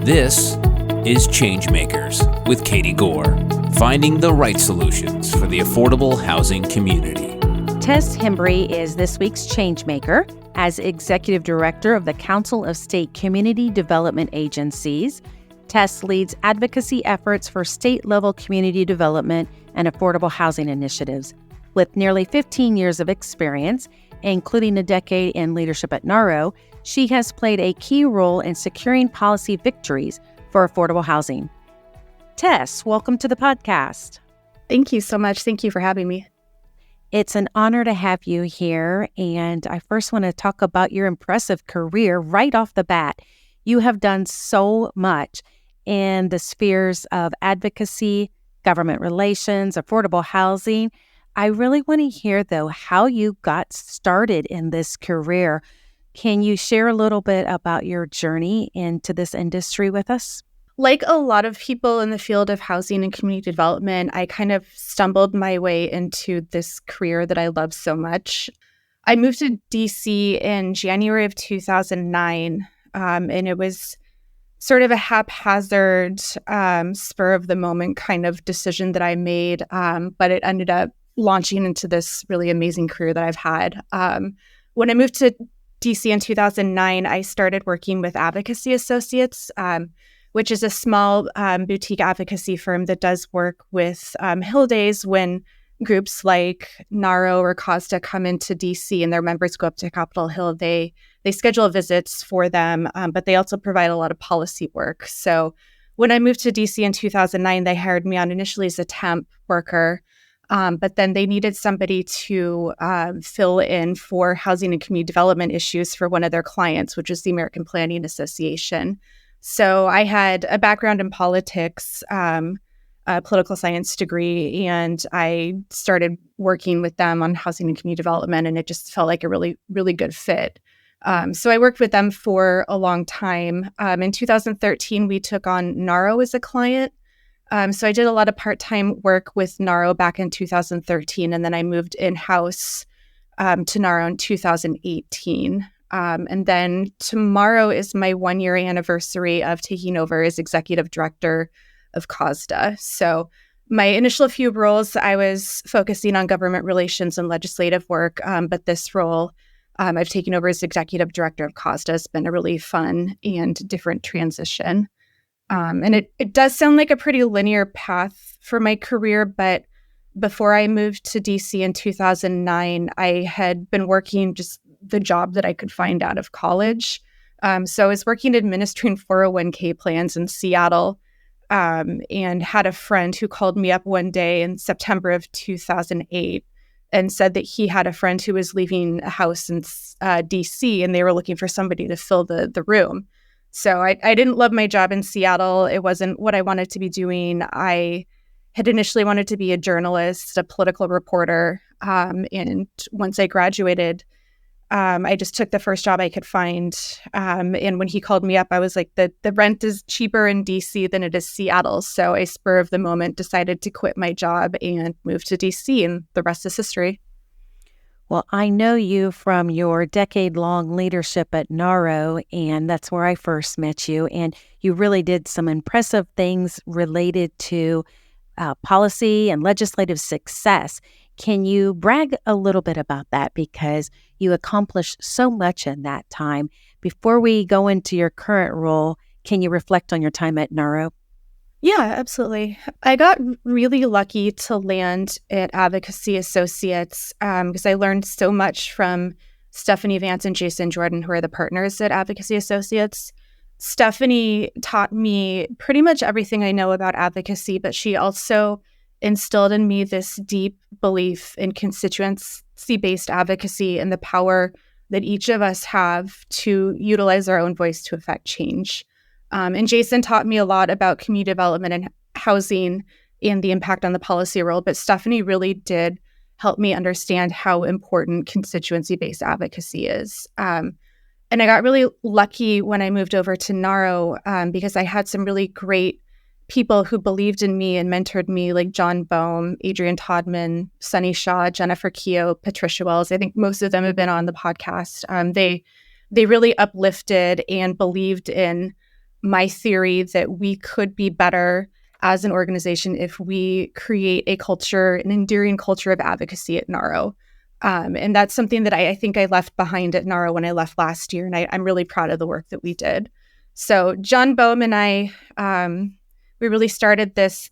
This is ChangeMakers with Katie Gore, finding the right solutions for the affordable housing community. Tess Hembree is this week's ChangeMaker. As Executive Director of the Council of State Community Development Agencies, Tess leads advocacy efforts for state-level community development and affordable housing initiatives. With nearly 15 years of experience, including a decade in leadership at NAHRO, she has played a key role in securing policy victories for affordable housing. Tess, welcome to the podcast. Thank you so much. Thank you for having me. It's an honor to have you here, and I first want to talk about your impressive career right off the bat. You have done so much in the spheres of advocacy, government relations, affordable housing. I really want to hear, though, how you got started in this career. Can you share a little bit about your journey into this industry with us? Like a lot of people in the field of housing and community development, I kind of stumbled my way into this career that I love so much. I moved to DC in January of 2009, and it was sort of a haphazard, spur of the moment kind of decision that I made, but it ended up launching into this really amazing career that I've had. When I moved to DC in 2009, I started working with Advocacy Associates, which is a small boutique advocacy firm that does work with Hill Days when groups like NAHRO or COSCDA come into DC and their members go up to Capitol Hill. They schedule visits for them, but they also provide a lot of policy work. So when I moved to DC in 2009, they hired me on initially as a temp worker, but then they needed somebody to fill in for housing and community development issues for one of their clients, which is the American Planning Association. So I had a background in politics, a political science degree, and I started working with them on housing and community development, and it just felt like a really, really good fit. So I worked with them for a long time. In 2013, we took on NAHRO as a client. So I did a lot of part-time work with NAHRO back in 2013, and then I moved in-house to NAHRO in 2018. And then tomorrow is my 1-year anniversary of taking over as Executive Director of COSCDA. So my initial few roles, I was focusing on government relations and legislative work, but this role I've taken over as Executive Director of COSCDA. It's been a really fun and different transition. And it does sound like a pretty linear path for my career, but before I moved to DC in 2009, I had been working just the job that I could find out of college. So I was working administering 401k plans in Seattle, and had a friend who called me up one day in September of 2008 and said that he had a friend who was leaving a house in DC, and they were looking for somebody to fill the room. So I didn't love my job in Seattle. It wasn't what I wanted to be doing. I had initially wanted to be a journalist, a political reporter. And once I graduated, I just took the first job I could find. And when he called me up, I was like, the rent is cheaper in DC than it is Seattle. So I, spur of the moment, decided to quit my job and move to DC, and the rest is history. Well, I know you from your decade-long leadership at NAHRO, and that's where I first met you. And you really did some impressive things related to policy and legislative success. Can you brag a little bit about that? Because you accomplished so much in that time. Before we go into your current role, can you reflect on your time at NAHRO? Yeah, absolutely. I got really lucky to land at Advocacy Associates because I learned so much from Stephanie Vance and Jason Jordan, who are the partners at Advocacy Associates. Stephanie taught me pretty much everything I know about advocacy, but she also instilled in me this deep belief in constituency-based advocacy and the power that each of us have to utilize our own voice to affect change. And Jason taught me a lot about community development and housing and the impact on the policy role, but Stephanie really did help me understand how important constituency-based advocacy is. And I got really lucky when I moved over to NAHRO because I had some really great people who believed in me and mentored me, like John Boehm, Adrian Todman, Sunny Shaw, Jennifer Keogh, Patricia Wells. I think most of them have been on the podcast. They really uplifted and believed in my theory that we could be better as an organization if we create a culture, an enduring culture of advocacy at NAHRO. And that's something that I think I left behind at NAHRO when I left last year. And I'm really proud of the work that we did. So John Boehm and I, we really started this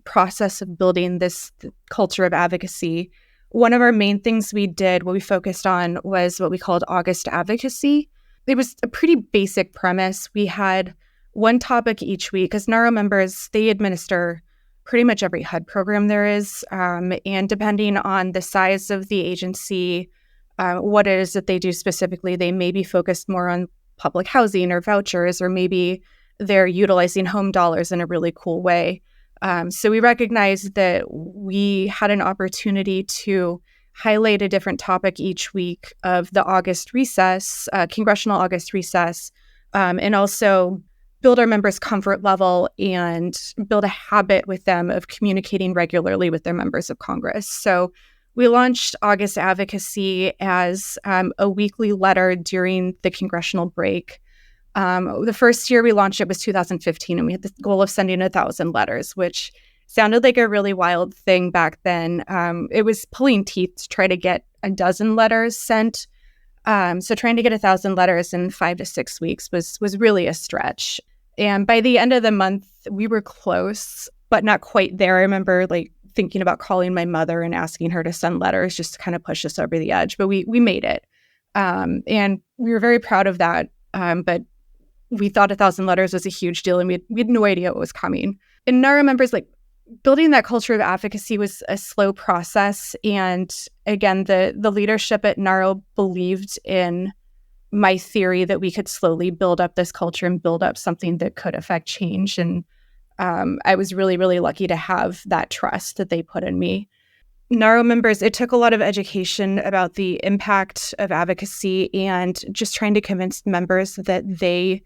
process of building this culture of advocacy. One of our main things we did, what we focused on, was what we called August advocacy. It was a pretty basic premise. We had one topic each week, because NAHRO members, they administer pretty much every HUD program there is. And depending on the size of the agency, what it is that they do specifically, they may be focused more on public housing or vouchers, or maybe they're utilizing home dollars in a really cool way. So we recognized that we had an opportunity to highlight a different topic each week of the August recess, congressional August recess, and also build our members' comfort level and build a habit with them of communicating regularly with their members of Congress. So we launched August Advocacy as a weekly letter during the congressional break. The first year we launched it was 2015, and we had the goal of sending 1,000 letters, which sounded like a really wild thing back then. It was pulling teeth to try to get a dozen letters sent. So trying to get 1,000 letters in 5 to 6 weeks was really a stretch. And by the end of the month, we were close, but not quite there. I remember thinking about calling my mother and asking her to send letters just to kind of push us over the edge. But we made it. And we were very proud of that. But we thought 1,000 letters was a huge deal, and we had no idea what was coming. And NAHRO members, building that culture of advocacy was a slow process. And again, the leadership at NAHRO believed in my theory that we could slowly build up this culture and build up something that could affect change. And I was really, really lucky to have that trust that they put in me. NAHRO members, it took a lot of education about the impact of advocacy and just trying to convince members that they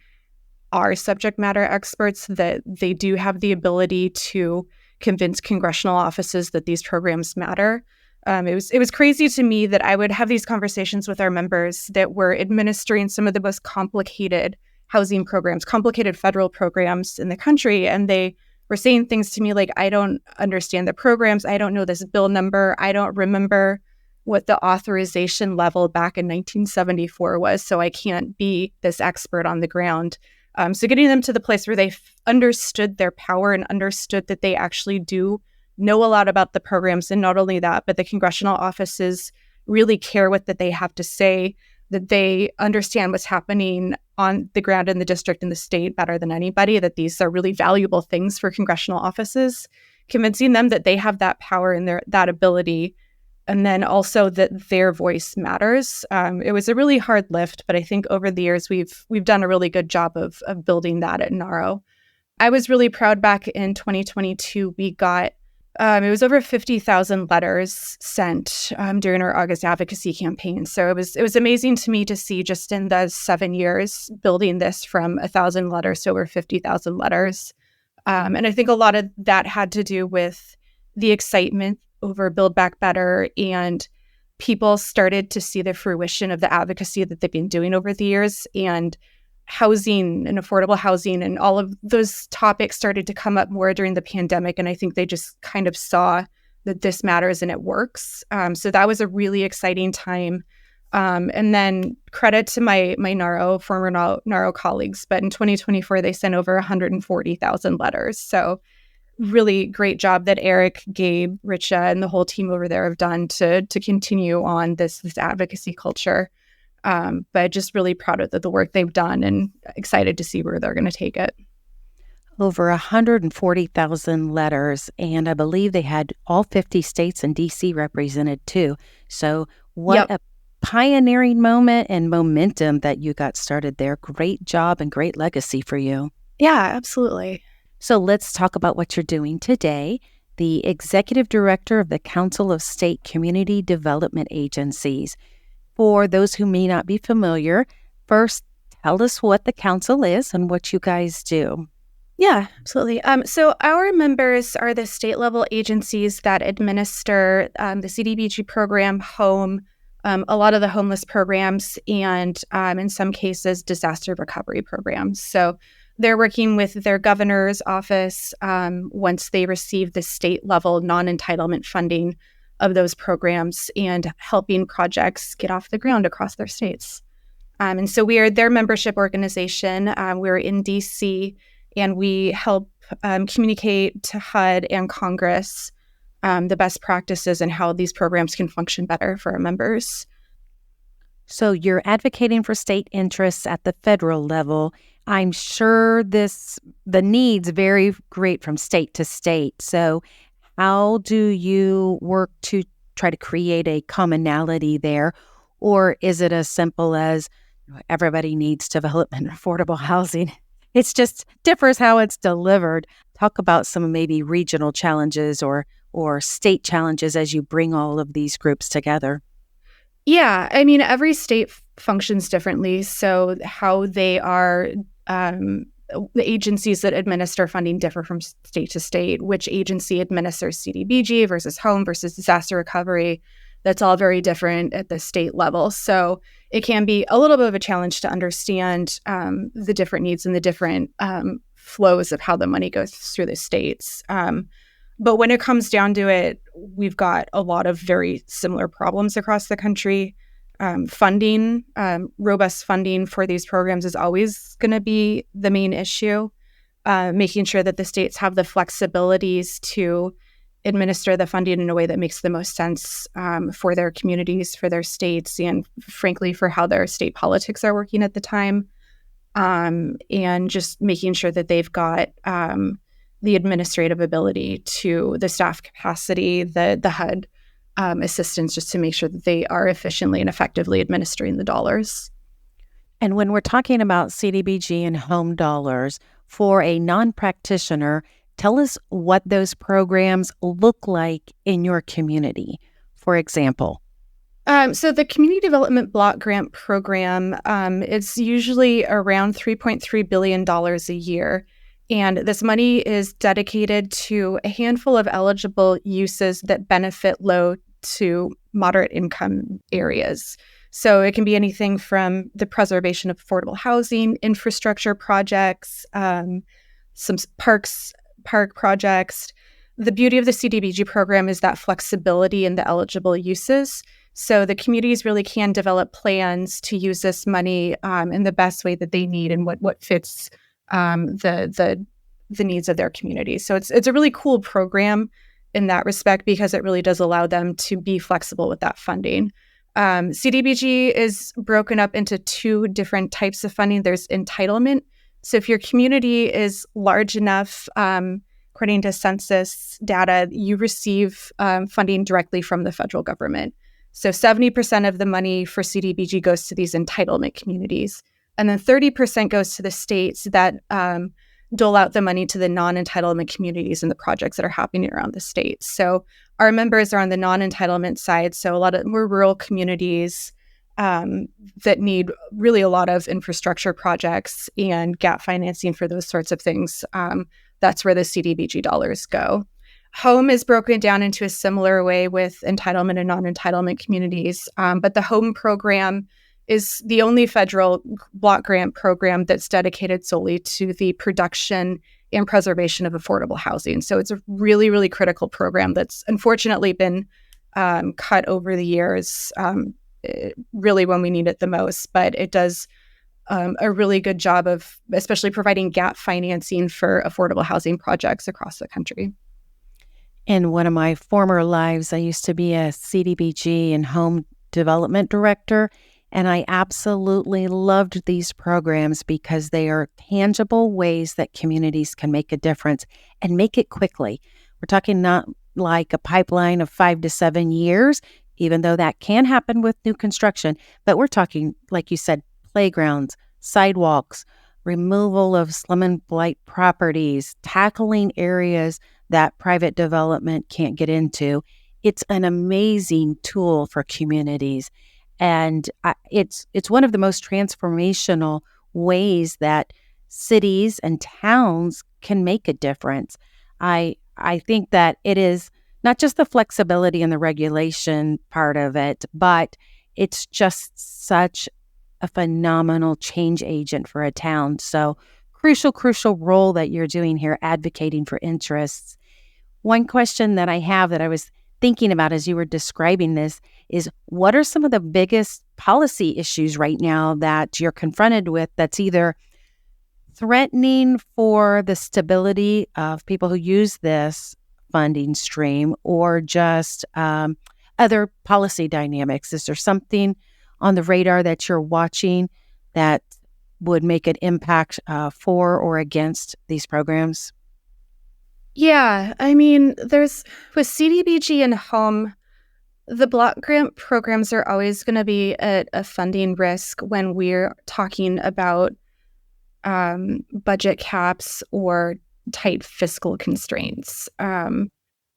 are subject matter experts, that they do have the ability to convince congressional offices that these programs matter. It was crazy to me that I would have these conversations with our members that were administering some of the most complicated housing programs, complicated federal programs in the country, and they were saying things to me like, I don't understand the programs, I don't know this bill number, I don't remember what the authorization level back in 1974 was, so I can't be this expert on the ground. So getting them to the place where they understood their power and understood that they actually do know a lot about the programs, and not only that, but the congressional offices really care what that they have to say, that they understand what's happening on the ground in the district and the state better than anybody, that these are really valuable things for congressional offices, convincing them that they have that power and that ability, and then also that their voice matters. It was a really hard lift, but I think over the years we've done a really good job of building that at NAHRO. I was really proud back in 2022, we got it was over 50,000 letters sent during our August advocacy campaign. So it was amazing to me to see just in the 7 years building this from 1,000 letters to over 50,000 letters. And I think a lot of that had to do with the excitement over Build Back Better, and people started to see the fruition of the advocacy that they've been doing over the years, and housing and affordable housing and all of those topics started to come up more during the pandemic. And I think they just kind of saw that this matters and it works. So that was a really exciting time. And then credit to my former NAHRO colleagues, but in 2024, they sent over 140,000 letters. So really great job that Eric, Gabe, Richa, and the whole team over there have done to continue on this advocacy culture. But just really proud of the work they've done and excited to see where they're going to take it. Over 140,000 letters, and I believe they had all 50 states and D.C. represented too. So what a pioneering moment and momentum that you got started there. Great job and great legacy for you. Yeah, absolutely. So let's talk about what you're doing today. The Executive Director of the Council of State Community Development Agencies. For those who may not be familiar, first tell us what the council is and what you guys do. Yeah, absolutely. So our members are the state-level agencies that administer the CDBG program, home, a lot of the homeless programs, and in some cases, disaster recovery programs. So they're working with their governor's office once they receive the state level non-entitlement funding of those programs and helping projects get off the ground across their states. And so we are their membership organization. We're in DC, and we help communicate to HUD and Congress the best practices and how these programs can function better for our members. So you're advocating for state interests at the federal level. I'm sure the needs vary great from state to state. So how do you work to try to create a commonality there? Or is it as simple as everybody needs development and affordable housing? It's just differs how it's delivered. Talk about some maybe regional challenges or state challenges as you bring all of these groups together. Yeah, I mean, every state functions differently. So how they are, the agencies that administer funding differ from state to state. Which agency administers CDBG versus home versus disaster recovery? That's all very different at the state level. So it can be a little bit of a challenge to understand the different needs and the different flows of how the money goes through the states. But when it comes down to it, we've got a lot of very similar problems across the country. Funding, robust funding for these programs is always going to be the main issue. Making sure that the states have the flexibilities to administer the funding in a way that makes the most sense for their communities, for their states, and frankly, for how their state politics are working at the time. And just making sure that they've got the administrative ability to the staff capacity, the HUD assistance, just to make sure that they are efficiently and effectively administering the dollars. And when we're talking about CDBG and home dollars, for a non-practitioner, tell us what those programs look like in your community, for example. So the Community Development Block Grant Program, it's usually around $3.3 billion a year. And this money is dedicated to a handful of eligible uses that benefit low to moderate income areas. So it can be anything from the preservation of affordable housing, infrastructure projects, some park projects. The beauty of the CDBG program is that flexibility in the eligible uses. So the communities really can develop plans to use this money in the best way that they need and what fits the needs of their community. So it's a really cool program in that respect because it really does allow them to be flexible with that funding. CDBG is broken up into two different types of funding. There's entitlement. So if your community is large enough, according to census data, you receive funding directly from the federal government. So 70% of the money for CDBG goes to these entitlement communities. And then 30% goes to the states that dole out the money to the non-entitlement communities and the projects that are happening around the states. So our members are on the non-entitlement side. So we're rural communities that need really a lot of infrastructure projects and gap financing for those sorts of things. That's where the CDBG dollars go. Home is broken down into a similar way with entitlement and non-entitlement communities. But the home program is the only federal block grant program that's dedicated solely to the production and preservation of affordable housing. So it's a really, really critical program that's unfortunately been cut over the years, really when we need it the most. But it does a really good job of especially providing gap financing for affordable housing projects across the country. In one of my former lives, I used to be a CDBG and home development director, and I absolutely loved these programs because they are tangible ways that communities can make a difference and make it quickly. We're talking not like a pipeline of 5 to 7 years, even though that can happen with new construction, but we're talking, like you said, playgrounds, sidewalks, removal of slum and blight properties, tackling areas that private development can't get into. It's an amazing tool for communities. And it's one of the most transformational ways that cities and towns can make a difference. I think that it is not just the flexibility and the regulation part of it, but it's just such a phenomenal change agent for a town. So crucial role that you're doing here, advocating for interests. One question that I have that I was thinking about as you were describing this is, what are some of the biggest policy issues right now that you're confronted with that's either threatening for the stability of people who use this funding stream or just other policy dynamics? Is there something on the radar that you're watching that would make an impact for or against these programs? Yeah, I mean, there's with CDBG and home, the block grant programs are always going to be at a funding risk when we're talking about budget caps or tight fiscal constraints.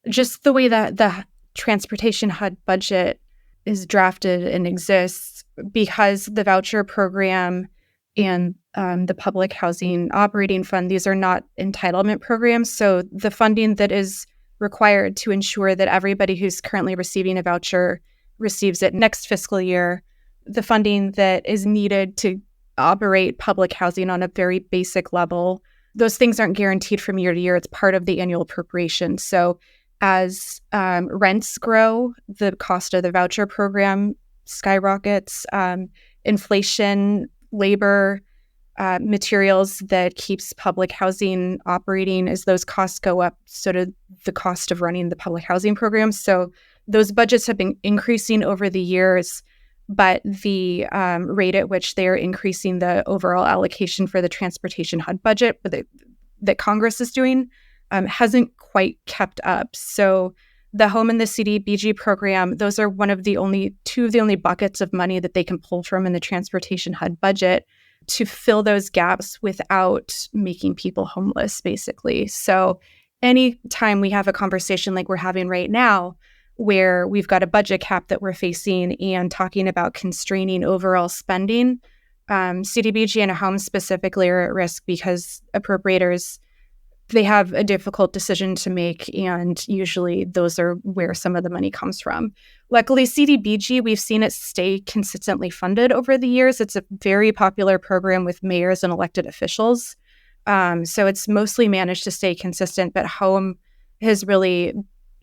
Just the way that the transportation HUD budget is drafted and exists, because the voucher program and the public housing operating fund, these are not entitlement programs. So the funding that is required to ensure that everybody who's currently receiving a voucher receives it next fiscal year, the funding that is needed to operate public housing on a very basic level, those things aren't guaranteed from year to year. It's part of the annual appropriation. So as rents grow, the cost of the voucher program skyrockets. Inflation, labor, materials that keeps public housing operating, as those costs go up, so do the cost of running the public housing program. So those budgets have been increasing over the years, but the rate at which they are increasing the overall allocation for the transportation HUD budget that Congress is doing hasn't quite kept up. So the home and the CDBG program, those are two of the only buckets of money that they can pull from in the transportation HUD budget to fill those gaps without making people homeless, basically. So anytime we have a conversation like we're having right now, where we've got a budget cap that we're facing and talking about constraining overall spending, CDBG and home specifically are at risk because appropriators, they have a difficult decision to make, and usually those are where some of the money comes from. Luckily, CDBG, we've seen it stay consistently funded over the years. It's a very popular program with mayors and elected officials. So it's mostly managed to stay consistent, but home has really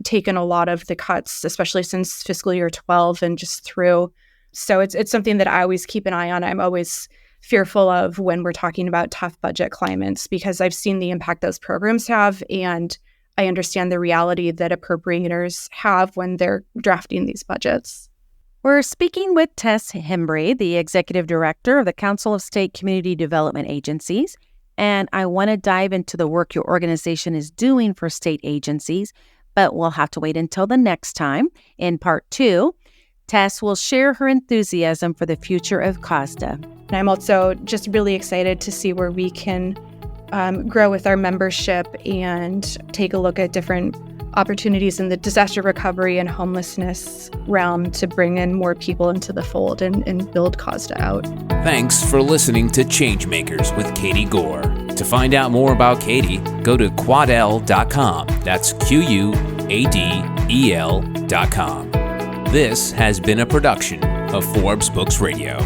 taken a lot of the cuts, especially since fiscal year 12 and just through. So it's something that I always keep an eye on. I'm always fearful of when we're talking about tough budget climates, because I've seen the impact those programs have, and I understand the reality that appropriators have when they're drafting these budgets. We're speaking with Tess Hembree, the Executive Director of the Council of State Community Development Agencies, and I want to dive into the work your organization is doing for state agencies, but we'll have to wait until the next time. In part 2, Tess will share her enthusiasm for the future of COSCDA. And I'm also just really excited to see where we can grow with our membership and take a look at different opportunities in the disaster recovery and homelessness realm to bring in more people into the fold and build COSCDA out. Thanks for listening to Changemakers with Katie Gore. To find out more about Katie, go to quadel.com. That's QUADEL.com. This has been a production of Forbes Books Radio.